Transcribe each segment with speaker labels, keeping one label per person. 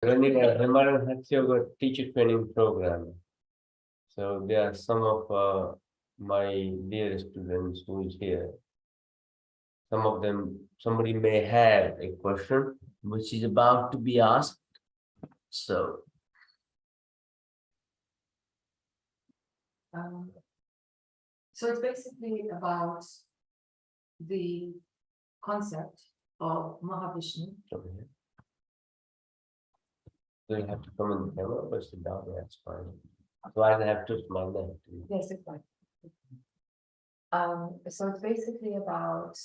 Speaker 1: Running a Himalayan Hatha Yoga teacher training program. So there are some of my dear students who is here. Some of them, somebody may have a question which is about to be asked. So,
Speaker 2: so it's basically about the concept of Mahavishnu.
Speaker 1: okay. So you have to come in the camera, but sit down, that's fine. So I have to smile there.
Speaker 2: Yes, it's fine. So it's basically about,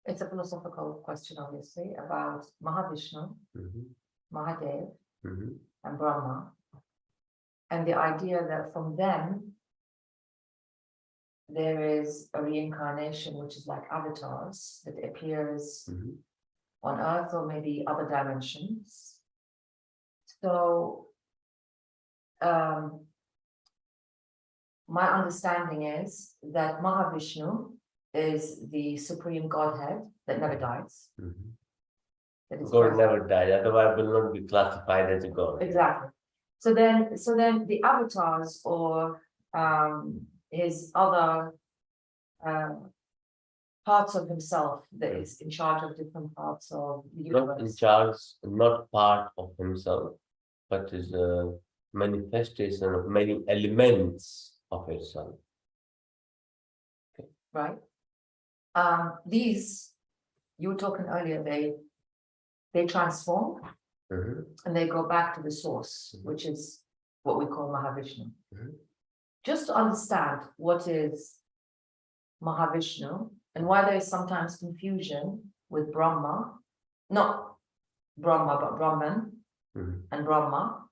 Speaker 2: it's a philosophical question, obviously, about Mahavishnu, Mahadeva, and Brahma, and the idea that from them there is a reincarnation, which is like avatars that appears on Earth or maybe other dimensions. So my understanding is that Mahavishnu is the supreme godhead that never dies. That is
Speaker 1: God
Speaker 2: present.
Speaker 1: never died, otherwise will not be classified as a God.
Speaker 2: Exactly. So then the avatars or his other parts of himself that is in charge of different parts of the universe.
Speaker 1: Not in charge, not part of himself, but is a manifestation of many elements of itself.
Speaker 2: Right. These, you were talking earlier, they transform and they go back to the source, which is what we call Mahavishnu. Just to understand what is Mahavishnu and why there is sometimes confusion with Brahma, not Brahma, but Brahman and Brahma.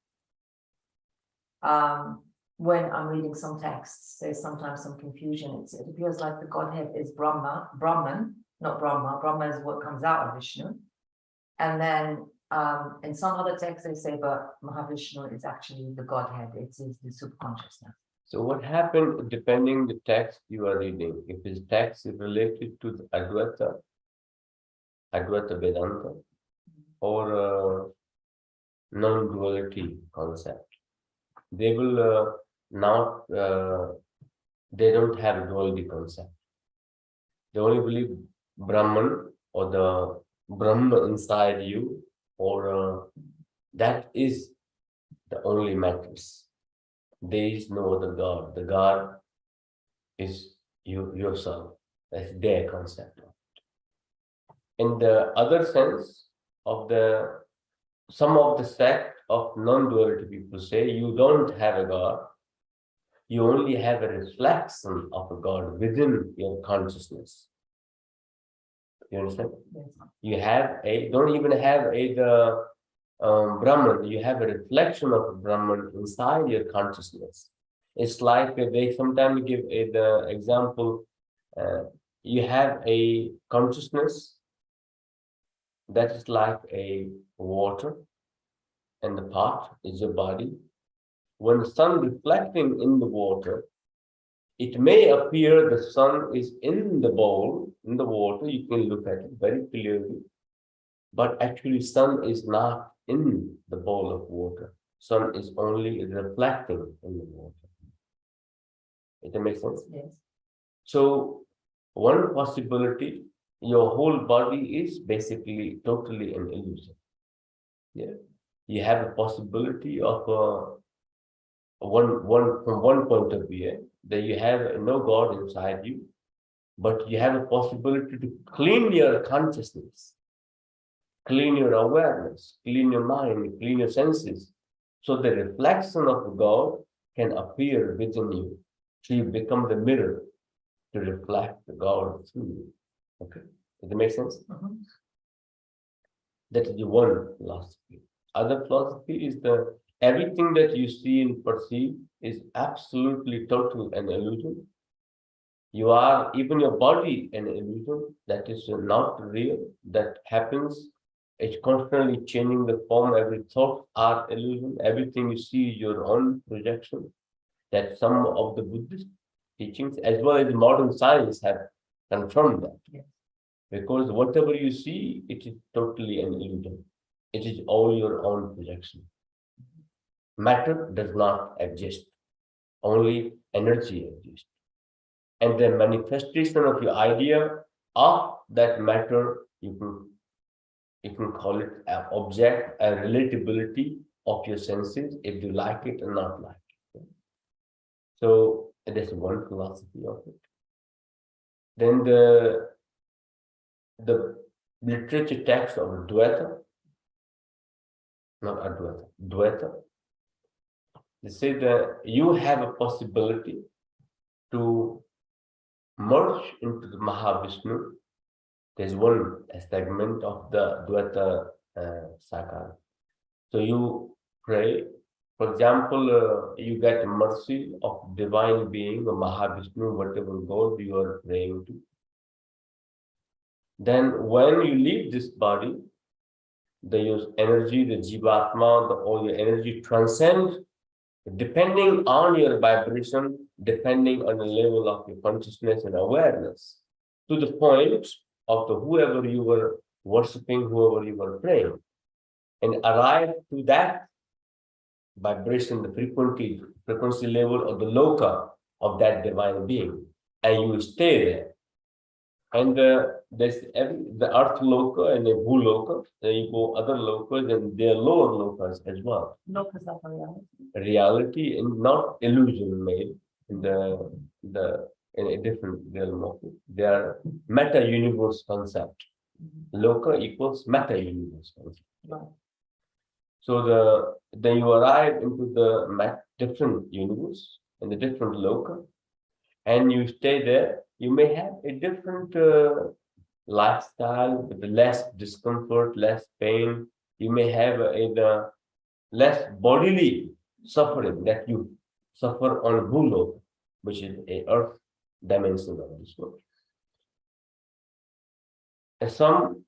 Speaker 2: When I'm reading some texts, there's sometimes some confusion. It appears like the godhead is Brahman, not Brahma. Brahma is what comes out of Vishnu. And then in some other texts, they say, but Mahavishnu is actually the godhead. It's the subconsciousness.
Speaker 1: So what happened, depending the text you are reading, if this text is related to the Advaita Vedanta, or non-duality concept, they will not, they don't have a duality concept. They only believe Brahman or the Brahma inside you, or that is the only matters. There is no other God. The God is you yourself. That's their concept. In the other sense of some of the sect of non-duality people say you don't have a God. You only have a reflection of a God within your consciousness. You understand?
Speaker 2: Yes.
Speaker 1: You have don't even have the Brahman, you have a reflection of a Brahman inside your consciousness. It's like they sometimes give the example, you have a consciousness that is like a water, and the pot is your body. When the sun reflecting in the water, it may appear the sun is in the bowl, in the water, you can look at it very clearly, but actually sun is not in the bowl of water. Sun is only reflecting in the water. Does that make sense?
Speaker 2: Yes.
Speaker 1: So one possibility, your whole body is basically totally an illusion. Yeah. You have a possibility of from one point of view, that you have no God inside you, but you have a possibility to clean your consciousness, clean your awareness, clean your mind, clean your senses. So the reflection of God can appear within you. So you become the mirror to reflect the God through you. Okay? Does that make sense? That is the one philosophy. Other philosophy is everything that you see and perceive is absolutely total an illusion. You are, even your body, an illusion that is not real, that happens. It's constantly changing the form. Every thought are illusion. Everything you see is your own projection. That some of the Buddhist teachings, as well as modern science, have confirmed that.
Speaker 2: Yes.
Speaker 1: Because whatever you see, it is totally an illusion. It is all your own projection. Matter does not exist. Only energy exists. And the manifestation of your idea of that matter, you can call it an object, a relatability of your senses, if you like it or not like it. So there's one philosophy of it. Then the literature text of Dvaita, not Advaita, Dvaita, they say that you have a possibility to merge into the Mahavishnu. There's one segment of the Dvaita Sakar. So you pray, for example, you get mercy of divine being, or Mahavishnu, whatever God you are praying to. Then when you leave this body, your energy, the Jivatma, all your energy transcend, depending on your vibration, depending on the level of your consciousness and awareness, to the point of the whoever you were worshipping, whoever you were praying, and arrive to that vibration, the frequency level of the loka of that divine being, and you stay there. And there's the earth loka and the bhuloka. Then you go other lokas and their lower lokas as well.
Speaker 2: Lokas of reality.
Speaker 1: Reality and not illusion made in in a different realm of it. They are meta universe concept. Loka equals meta universe concept.
Speaker 2: Right.
Speaker 1: So then you arrive into the different universe and the different loka, and you stay there. You may have a different lifestyle with less discomfort, less pain. You may have a less bodily suffering that you suffer on Bhuloka, which is a earth dimension of this world. And some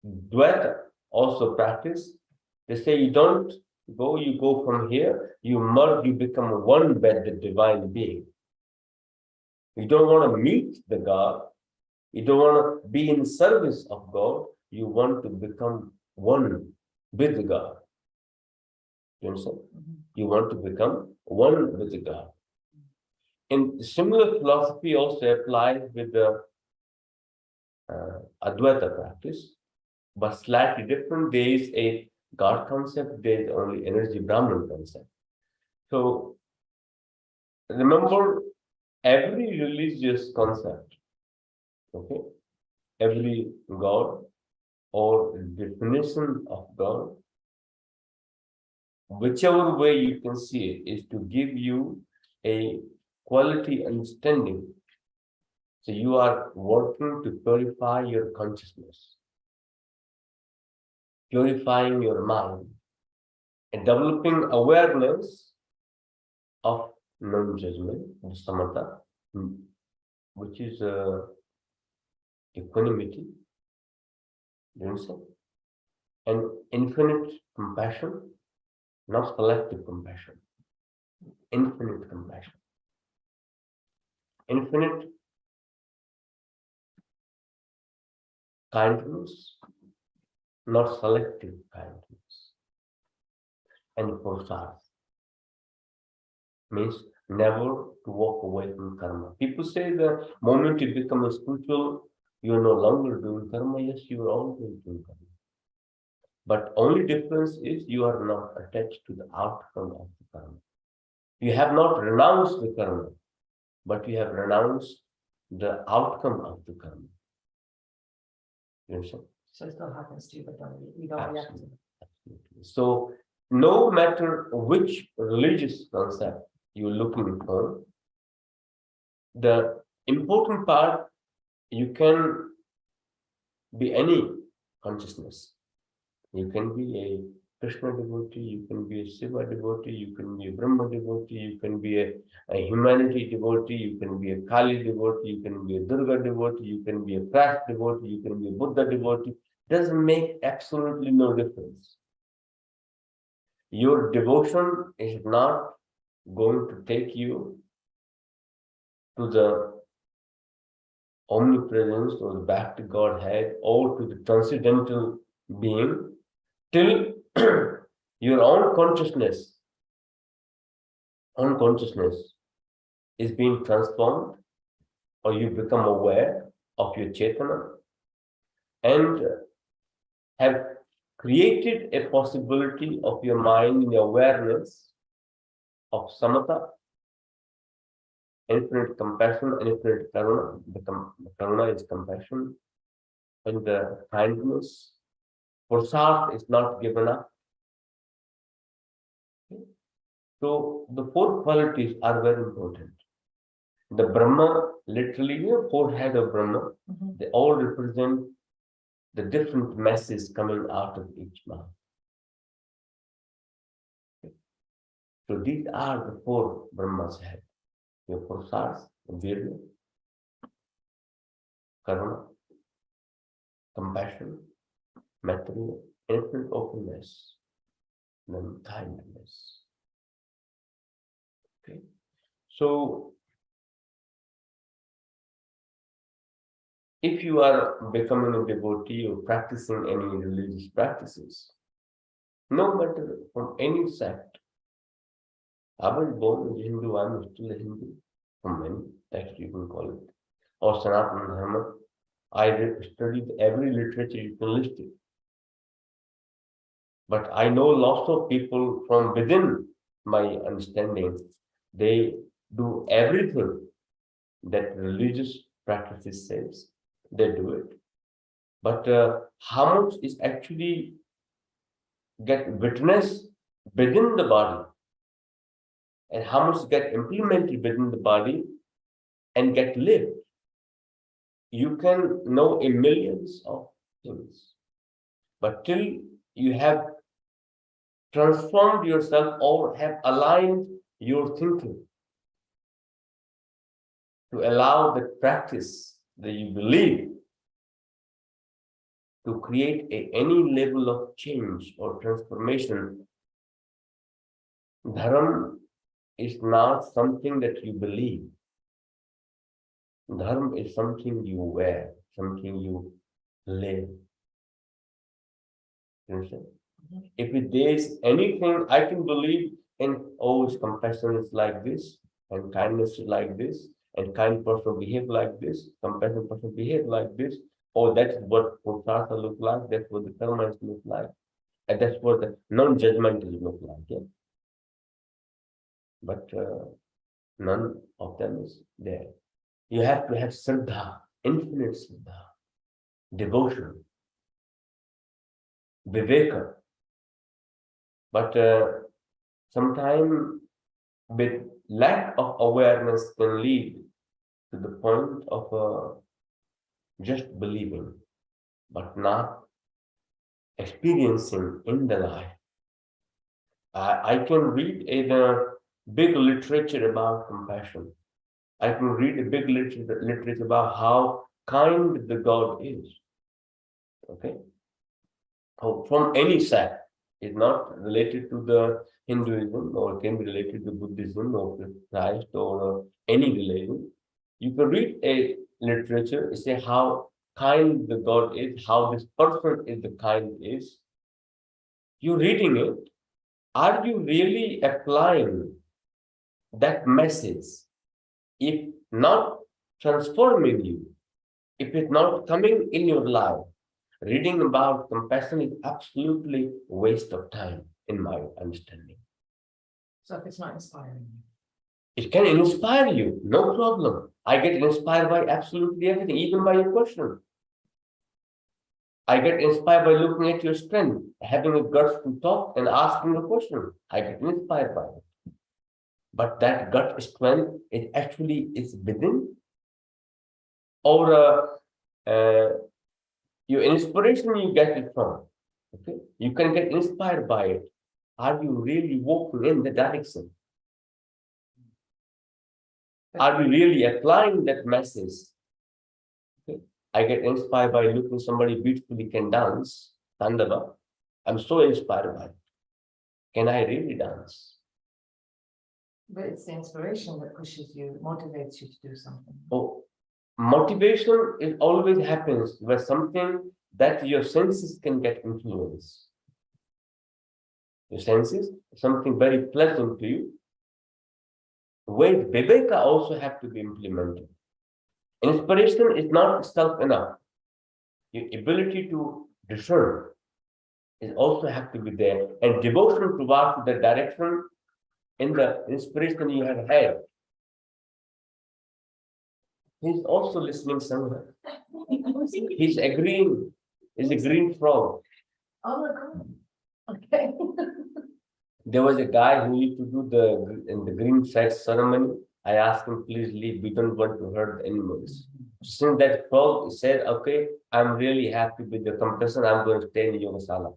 Speaker 1: Dvaita also practice. They say you don't go, you go from here, you merge, you become one with the divine being. You don't want to meet the God. You don't want to be in service of God. You want to become one with God. You understand? You want to become one with God. And similar philosophy also applies with the Advaita practice, but slightly different. There is a God concept, there is only energy Brahman concept. So remember, every religious concept, okay, every God or definition of God, whichever way you can see it, is to give you a quality understanding. So you are working to purify your consciousness, purifying your mind, and developing awareness of non-judgment, samatha, which is equanimity, you understand? And infinite compassion, not selective compassion, infinite compassion, infinite kindness, not selective kindness, and prasad means never to walk away from karma. People say the moment you become a spiritual, you are no longer doing karma. Yes, you are always doing karma. But only difference is you are not attached to the outcome of the karma. You have not renounced the karma, but you have renounced the outcome of the karma. You understand?
Speaker 2: So it still happens to you, but you don't react to it.
Speaker 1: Absolutely. So no matter which religious concept you're looking for, the important part, you can be any consciousness. You can be a Krishna devotee, you can be a Shiva devotee, you can be a Brahma devotee, you can be a humanity devotee, you can be a Kali devotee, you can be a Durga devotee, you can be a Christ devotee, you can be a Buddha devotee. Doesn't make absolutely no difference. Your devotion is not going to take you to the omnipresence or back to Godhead or to the transcendental being till your own consciousness is being transformed, or you become aware of your Chetana and have created a possibility of your mind in awareness of samatha, infinite compassion, infinite karuna. The karuna is compassion, and the kindness. Prasad is not given up. So the four qualities are very important. The Brahma, literally, four head of Brahma, they all represent the different masses coming out of each mouth. So these are the four Brahmas head. Your Purushas, Virya, Karuna, compassion, Maitreya, infinite openness, then kindness. Okay. So if you are becoming a devotee or practicing any religious practices, no matter from any sect, I was born as a Hindu, I'm still a Hindu, from many texts you can call it, or Sanatana Dharma. I studied every literature you can list it. But I know lots of people from within my understanding, they do everything that religious practices says, they do it. But how much is actually get witnessed within the body, and how much get implemented within the body and get lived? You can know a millions of things, but till you have transformed yourself or have aligned your thinking to allow the practice that you believe to create any level of change or transformation, dharma is not something that you believe. Dharma is something you wear, something you live. You understand? If there is anything I can believe in, oh, compassion is like this, and kindness is like this, and kind person behave like this, compassionate person behave like this, oh, that's what Purushartha look like, that's what the karmas look like, and that's what the non-judgmental look like. Yeah? But none of them is there. You have to have Shraddha, infinite Shraddha, devotion, Viveka. But sometimes with lack of awareness can lead to the point of just believing, but not experiencing in the life. I can read a big literature about compassion. I can read a big literature about how kind the God is. Okay? From any sect. It's not related to the Hinduism, or can be related to Buddhism or Christ or any religion. You can read a literature, say how kind the God is, how this person is the kind is. You're reading it. Are you really applying that message? If not transforming you, if it's not coming in your life, reading about compassion is absolutely a waste of time, in my understanding.
Speaker 2: So if it's not inspiring you.
Speaker 1: It can inspire you, no problem. I get inspired by absolutely everything, even by your question. I get inspired by looking at your strength, having a guts to talk and asking a question. I get inspired by it. But that gut strength, it actually is within, or your inspiration, you get it from. Okay, you can get inspired by it. Are you really walking in the direction? Are we really applying that message? Okay. I get inspired by looking somebody beautifully can dance, Tandava. I'm so inspired by it. Can I really dance?
Speaker 2: But it's the inspiration that pushes you, motivates you to do something.
Speaker 1: Oh, motivation, it always happens where something that your senses can get influence. Your senses, something very pleasant to you. Wait, Viveka also have to be implemented. Inspiration is not self enough. Your ability to discern is also have to be there, and devotion towards the direction in the inspiration you have had. He's also listening somewhere. He's agreeing. He's a green frog.
Speaker 2: Oh my God. Okay.
Speaker 1: There was a guy who used to do in the green flag ceremony. I asked him, please leave. We don't want to hurt the animals. Since that frog said, okay, I'm really happy with the compassion. I'm going to stay in Yogasala.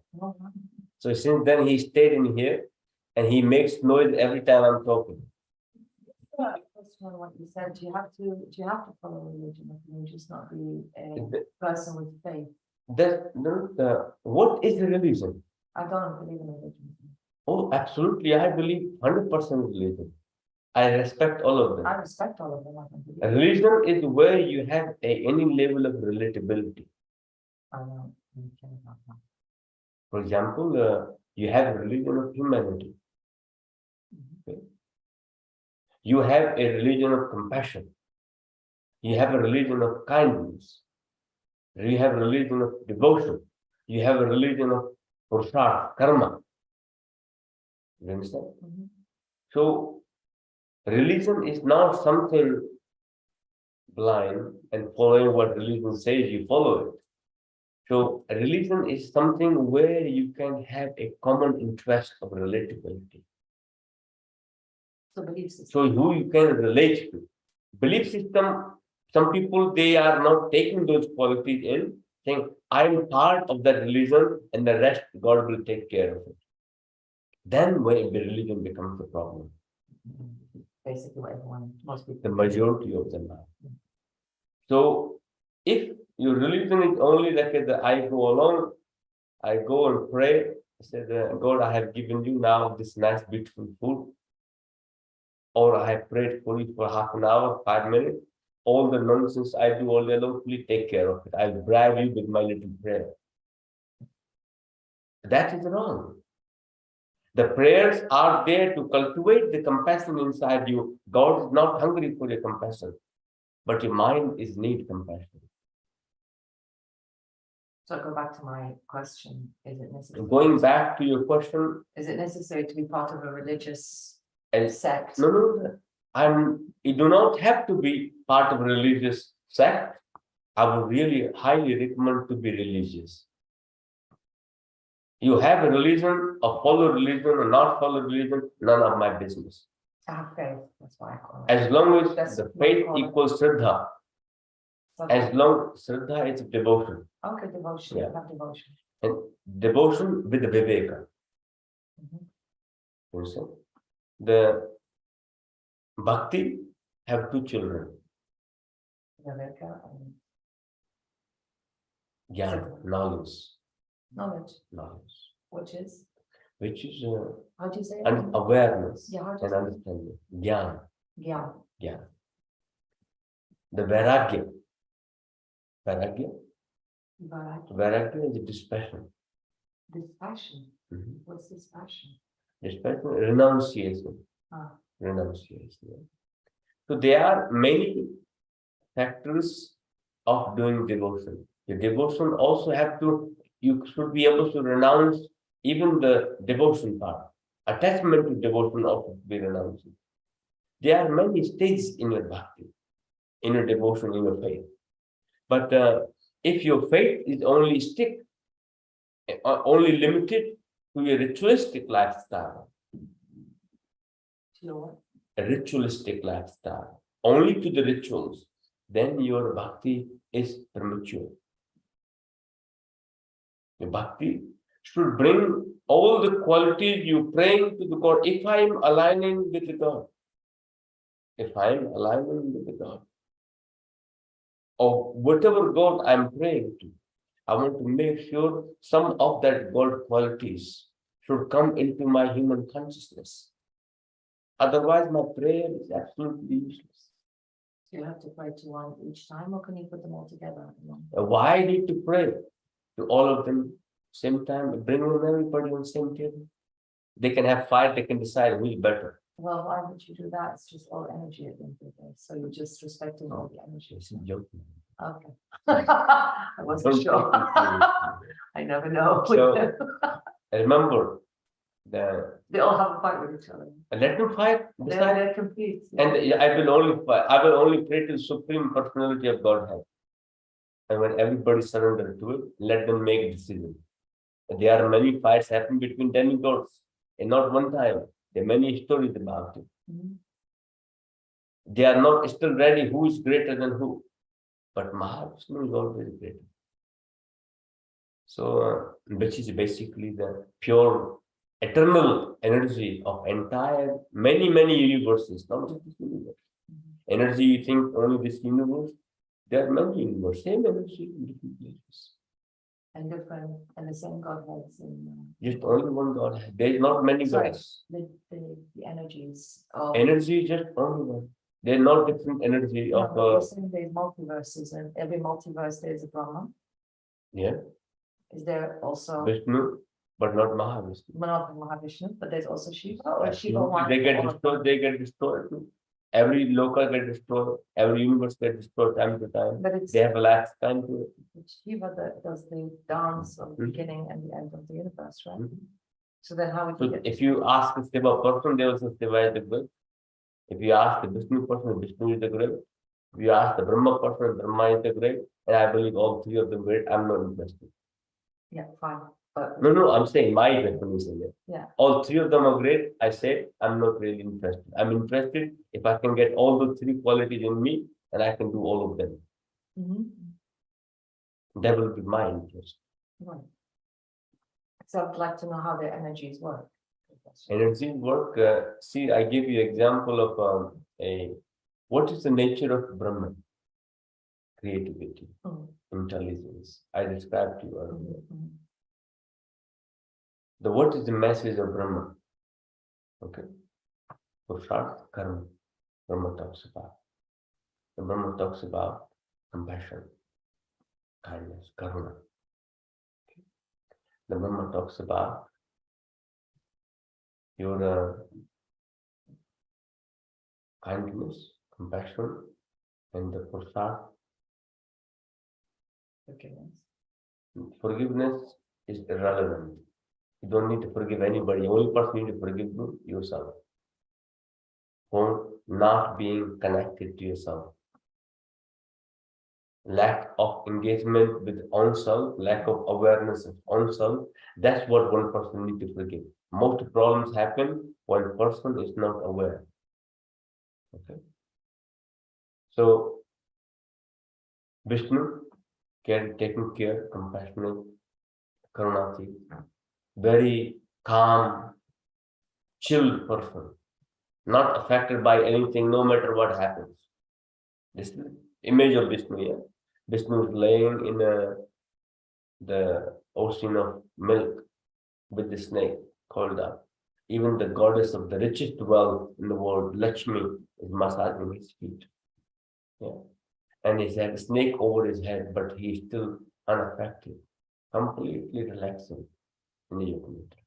Speaker 1: So since then he stayed in here, and he makes noise every time I'm talking.
Speaker 2: What you said, do you have to follow religion? Can you just not be a person with faith?
Speaker 1: What is religion?
Speaker 2: I don't believe in religion.
Speaker 1: Oh, absolutely. I believe 100% religion. I respect all of them.
Speaker 2: I respect all of them. I don't believe
Speaker 1: A religion is where you have any level of relatability.
Speaker 2: I know. You care about that.
Speaker 1: For example, you have a religion of humanity. Okay. You have a religion of compassion. You have a religion of kindness. You have a religion of devotion. You have a religion of purusharth, karma. You understand? So, religion is not something blind and following what religion says, you follow it. So, religion is something where you can have a common interest of relatability.
Speaker 2: So, belief system.
Speaker 1: So, who you can relate to. Belief system, some people, they are not taking those qualities in, saying, I'm part of that religion and the rest God will take care of it. Then when the religion becomes a problem.
Speaker 2: Basically what everyone, most people.
Speaker 1: The majority of them are. So if your religion is only like I go along, I go and pray, I said, God, I have given you now this nice, beautiful food. Or I have prayed for you for half an hour, 5 minutes. All the nonsense I do all day long, please take care of it. I'll bribe you with my little prayer. That is wrong. The prayers are there to cultivate the compassion inside you. God is not hungry for your compassion, but your mind is need compassion.
Speaker 2: So I go back to my question. Is it necessary?
Speaker 1: Going back to your question.
Speaker 2: Is it necessary to be part of a religious sect?
Speaker 1: No. You do not have to be part of a religious sect. I would really highly recommend to be religious. You have a religion, or follow religion, or not follow religion, none of my business.
Speaker 2: I have faith, that's why I call it.
Speaker 1: As long as the faith equals Shraddha, as long Shraddha is devotion.
Speaker 2: Okay, devotion, yeah. Have devotion.
Speaker 1: And devotion with the Viveka. The Bhakti have two children.
Speaker 2: Viveka and
Speaker 1: Jnana, knowledge.
Speaker 2: Knowledge. Which is?
Speaker 1: How
Speaker 2: do you say it?
Speaker 1: Awareness and understanding. Jnana.
Speaker 2: Jnana.
Speaker 1: The Vairagya. Vairagya is dispassion.
Speaker 2: Dispassion? What's dispassion?
Speaker 1: Dispassion, renunciation. Renunciation. So there are many factors of doing devotion. The devotion also you should be able to renounce even the devotion part. Attachment to devotion also to be renounced. There are many stages in your bhakti, in your devotion, in your faith. But if your faith is only only limited to a ritualistic lifestyle, a ritualistic lifestyle, only to the rituals, then your bhakti is premature. The bhakti should bring all the qualities you praying to the God. If I am aligning with the God, or whatever God I am praying to, I want to make sure some of that God qualities should come into my human consciousness. Otherwise, my prayer is absolutely useless.
Speaker 2: You have to pray to one each time, or can you put them all together?
Speaker 1: Why I need to pray to all of them same time? Bring everybody on the same table. They can have fight, they can decide who is better.
Speaker 2: Well, why would you do that? It's just all energy at the end of the day. So you're just respecting all the energy.
Speaker 1: It's a joke.
Speaker 2: Okay. I wasn't sure. I never know.
Speaker 1: So remember,
Speaker 2: They all have a fight with each other.
Speaker 1: let them fight.
Speaker 2: They're complete.
Speaker 1: And I will only fight. I will only pray to the Supreme Personality of Godhead. And when everybody surrenders to it, let them make a decision. There are many fights happening between demigods, and not one time. There are many stories about it.
Speaker 2: Mhm.
Speaker 1: They are not still ready who is greater than who. But Mahavishnu is always greater. So, which is basically the pure eternal energy of entire many universes, not just this universe. Energy, you think only this universe? There are many universes, same energy in different places.
Speaker 2: And different, and the same godheads in
Speaker 1: Just only one God. There is not many
Speaker 2: sorry,
Speaker 1: gods.
Speaker 2: the energies of
Speaker 1: Energy is just only one. There are not different energy
Speaker 2: no,
Speaker 1: of
Speaker 2: but you're saying there's multiverses, and every multiverse there's a Brahma.
Speaker 1: yeah,
Speaker 2: Is there also
Speaker 1: Vishnu, but not Mahavishnu.
Speaker 2: not Mahavishnu, but there's also Shiva, or Shiva
Speaker 1: Absolutely.
Speaker 2: one?
Speaker 1: They get
Speaker 2: all of
Speaker 1: destroyed,
Speaker 2: them?
Speaker 1: they get destroyed too. Every local get destroyed, every universe get destroyed time to time.
Speaker 2: But it's
Speaker 1: They have a lifetime to it.
Speaker 2: it's Shiva that does the dance of the
Speaker 1: Mhm.
Speaker 2: beginning and the end of the universe, right?
Speaker 1: Mhm.
Speaker 2: So then how would
Speaker 1: So
Speaker 2: you get?
Speaker 1: if you ask a Shiva person, they also Shiva is the good. If you ask the Vishnu person, Vishnu is the great. If you ask the Brahma person, Brahma is the great. And I believe all three of them great. I'm not interested.
Speaker 2: Yeah, fine, but
Speaker 1: No, I'm saying my definition.
Speaker 2: yeah,
Speaker 1: All three of them are great. I say I'm not really interested. I'm interested if I can get all the three qualities in me and I can do all of them.
Speaker 2: mhm,
Speaker 1: That will be my interest.
Speaker 2: right. So I'd like to know how their energies work.
Speaker 1: Energy work. See, I give you example of what is the nature of Brahman? Creativity,
Speaker 2: Mm,
Speaker 1: intelligence. I described to you
Speaker 2: mm,
Speaker 1: earlier.
Speaker 2: mm.
Speaker 1: What is the message of Brahman? Okay. Purusharth, karma. Brahma talks about. The Brahma talks about compassion, kindness, karuna. The Brahma talks about your kindness, compassion, and the prasad.
Speaker 2: Forgiveness.
Speaker 1: Forgiveness is irrelevant. You don't need to forgive anybody. The only person you need to forgive yourself. For not being connected to yourself. Lack of engagement with own self, lack of awareness of own self. That's what one person needs to forgive. Most problems happen when a person is not aware. Okay. So Vishnu, taking care, compassionate, karunati, very calm, chill person, not affected by anything, no matter what happens. This is image of Vishnu. Yeah? Vishnu is laying in the ocean of milk with the snake called up. Even the goddess of the richest wealth in the world, Lakshmi, is massaging his feet. Yeah. And he had a snake over his head, but he's still unaffected, completely relaxing in the yoga nidra.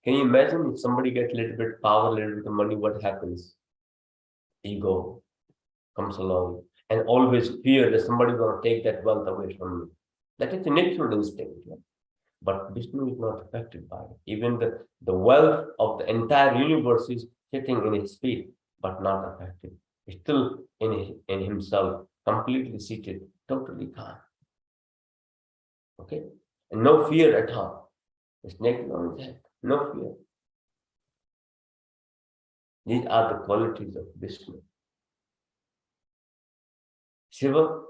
Speaker 1: Can you imagine if somebody gets a little bit power, a little bit of money, what happens? Ego comes along and always fear that somebody's going to take that wealth away from me. That is the natural instinct. Yeah? But Vishnu is not affected by it. Even the wealth of the entire universe is sitting in his feet, but not affected. He's still in himself, completely seated, totally calm. Okay? And no fear at all. The snake is on his head, no fear. These are the qualities of Vishnu. Shiva,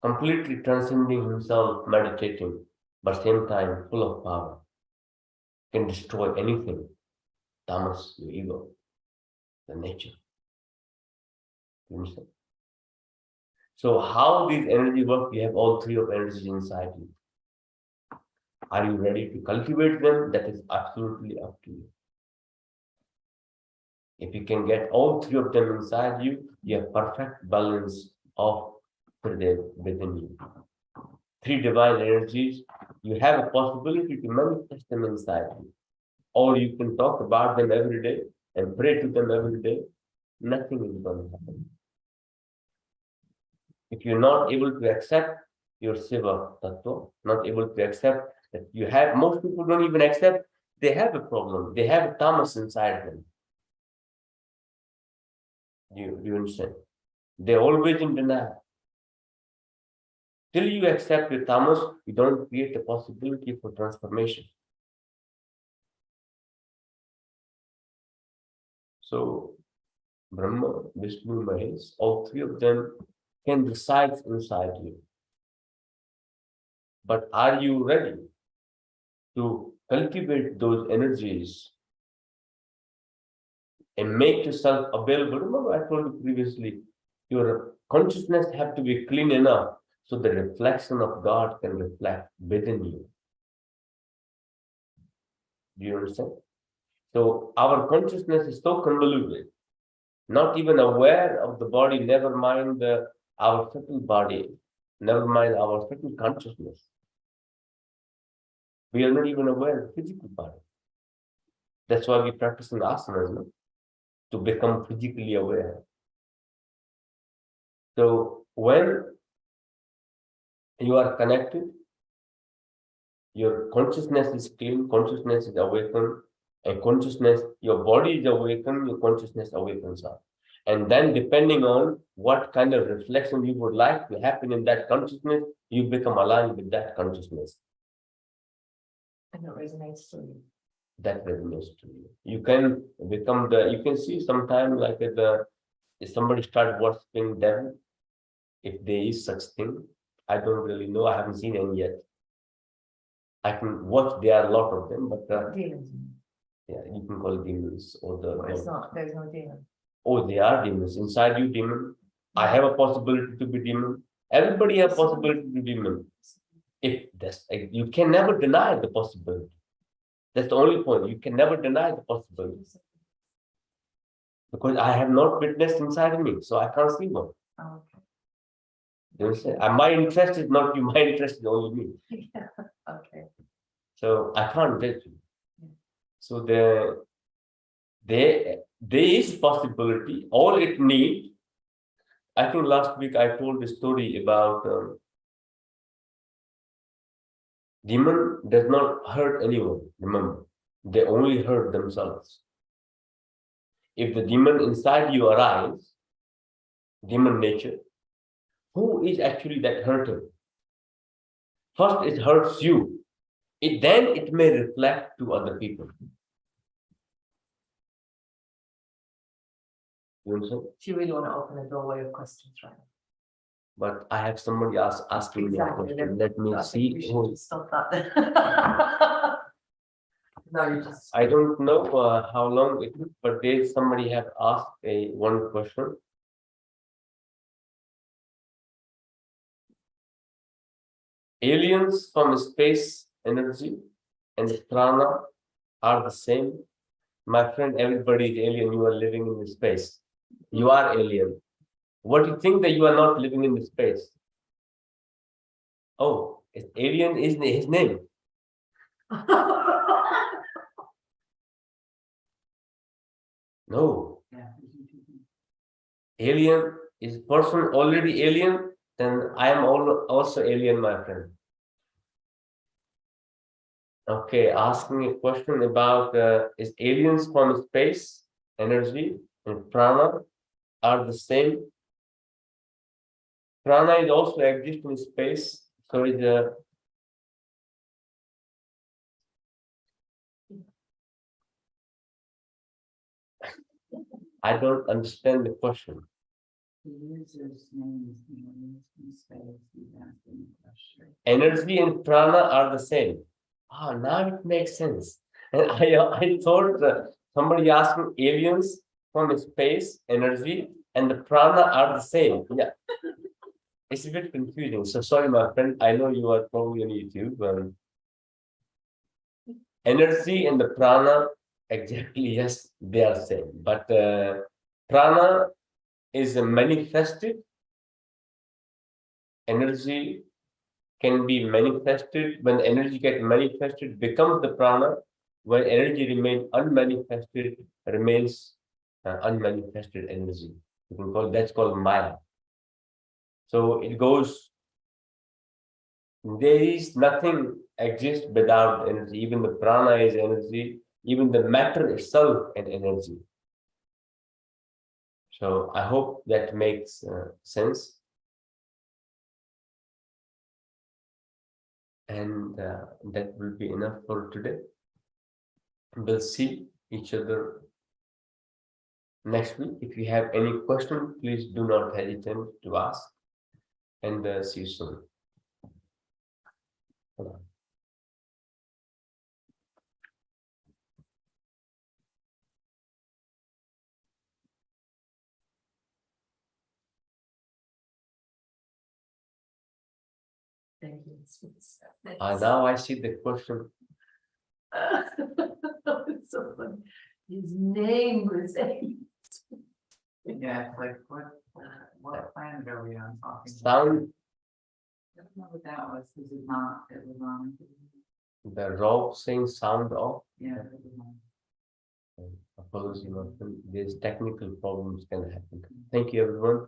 Speaker 1: completely transcending himself, meditating, but same time full of power, can destroy anything. Tamas, the ego, the nature. You understand? So how these energy work? We have all three of energies inside you. Are you ready to cultivate them? That is absolutely up to you. If you can get all three of them inside you, you have perfect balance of Pradev within you. three divine energies, you have a possibility to manifest them inside you. Or you can talk about them every day and pray to them every day. Nothing is going to happen. If you're not able to accept your Siva Tattva, not able to accept that you have, most people don't even accept they have a problem. They have a tamas inside them. Do you understand? They're always in denial. Till you accept your tamas, you don't create a possibility for transformation. So, Brahma, Vishnu, Mahesh, all three of them can reside inside you. But are you ready to cultivate those energies and make yourself available? Remember, I told you previously, your consciousness have to be clean enough so the reflection of God can reflect within you. Do you understand? So our consciousness is so convoluted, not even aware of the body, never mind our subtle body, never mind our subtle consciousness. We are not even aware of the physical body. That's why we practice in asanas, no? To become physically aware. So when you are connected, your consciousness is clean, consciousness is awakened, and consciousness, your body is awakened, your consciousness awakens up. And then depending on what kind of reflection you would like to happen in that consciousness, you become aligned with that consciousness.
Speaker 2: And it resonates to you.
Speaker 1: That resonates to you. You can become you can see sometimes like if somebody start worshipping devil, if there is such thing, I don't really know, I haven't seen any yet. I can watch, there are a lot of them, but
Speaker 2: demons.
Speaker 1: yeah, you can call it demons or
Speaker 2: It's not, there's no demon.
Speaker 1: Oh, they are demons. Inside you, demon. I have a possibility to be demon. Everybody has possibility to be demon. If that's you can never deny the possibility. That's the only point. You can never deny the possibility. Because I have not witnessed inside me, so I can't see one.
Speaker 2: Oh, okay.
Speaker 1: You understand? My interest is not you, my interest is only me.
Speaker 2: Yeah. Okay.
Speaker 1: So I can't judge you. So there is possibility. All it needs. I think last week I told the story about demon does not hurt anyone. Remember, they only hurt themselves. If the demon inside you arises, demon nature, who is actually that hurting? First, it hurts you. Then it may reflect to other people. You understand?
Speaker 2: Do you really want to open a doorway of questions right now?
Speaker 1: But I have somebody else asking me a question. Let me
Speaker 2: I
Speaker 1: see.
Speaker 2: think we should just stop that then. No, you just.
Speaker 1: I don't know how long it took, but there's somebody have asked one question. Aliens from space energy and prana are the same. My friend, everybody is alien. You are living in space. You are alien. What do you think that you are not living in space? Oh, alien is his name. No. Alien is person already alien, then I am also alien, my friend. Okay, asking a question about is aliens from space, energy, and prana are the same. Prana is also exist in space, so it's I don't understand the question.
Speaker 3: The user's name is used in space. He's asking the question.
Speaker 1: Energy and prana are the same. Ah, now it makes sense. And I thought somebody asking aliens from space, energy, and the prana are the same. Yeah. It's a bit confusing. So sorry, my friend. I know you are probably on YouTube. Energy and the prana, exactly, yes, they are same. But prana is a manifested energy can be manifested. When the energy gets manifested, becomes the prana. When energy remains unmanifested, remains unmanifested energy. You can call that's called Maya. So it goes. There is nothing exists without energy. Even the prana is energy. Even the matter itself an energy. So I hope that makes sense. And that will be enough for today. We'll see each other next week. If you have any question, please do not hesitate to ask. And see you soon. Bye.
Speaker 2: Thank you.
Speaker 1: Now I see the question.
Speaker 2: It's so funny. His name was
Speaker 3: Yeah, it's like what planet are we on talking?
Speaker 1: Sound,
Speaker 3: I don't know what that was, because it's not, it was on.
Speaker 1: the raw saying sound off.
Speaker 3: Yeah. It was on.
Speaker 1: Apologies, there's technical problems can happen. Thank you, everyone.